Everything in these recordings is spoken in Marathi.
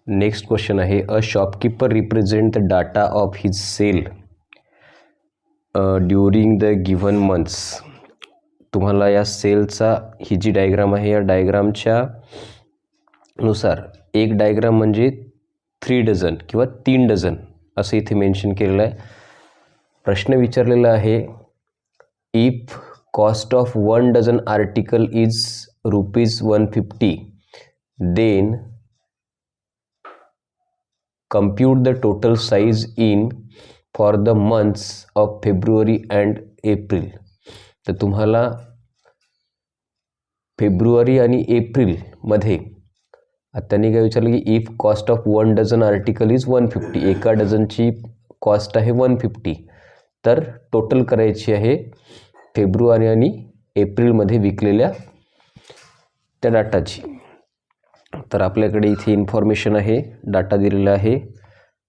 नेक्स्ट क्वेश्चन आहे, a shopkeeper represent the data of his sale during the given months. तुम्हाला या सेलचा ही जी डायग्राम आहे या डायग्रामच्या नुसार एक डायग्राम म्हणजे 3 डझन किंवा 3 डझन असं इथे मेन्शन केलेलं आहे. प्रश्न विचारलेला आहे, if cost of 1 dozen article is ₹150 then compute the total size in for the months of February and April. तर तुम्हाला फेब्रुवारी आणि एप्रिलमध्ये त्यांनी काय विचारलं की if cost of 1 dozen article is 150, एका डझनची कॉस्ट आहे 150, तर टोटल करायची आहे फेब्रुवारी आणि एप्रिलमध्ये विकलेल्या त्या डाटाची. तर आपल्याकडे इथे इन्फॉर्मेशन आहे, डाटा दिलेला आहे.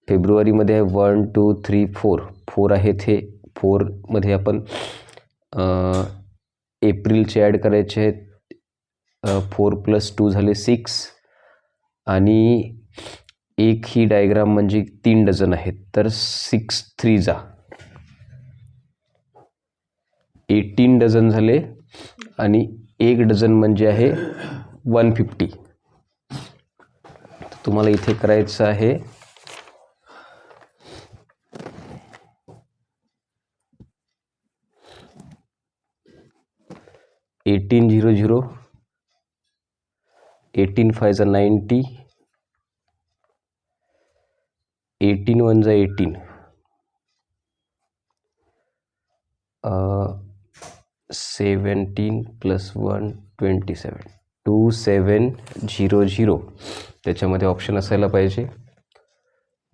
फेब्रुवारीमध्ये आहे 1 2 3 4 आहेत. हे 4मध्ये आपण एप्रिलचे ॲड करायचे आहेत. 4 + 2 झाले 6 आणि एक ही डायग्राम म्हणजे 3 डझन आहेत, तर 6 3 जा 18 डझन झाले आणि एक डझन म्हणजे आहे 150. तुम्हाला इथे करायचं आहे 1800, 18 5 90, 18 1 18, 17 + 1 27, 2700. त्याच्यामध्ये ऑप्शन असायला पाहिजे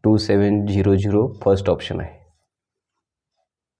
2700 फर्स्ट ऑप्शन आहे.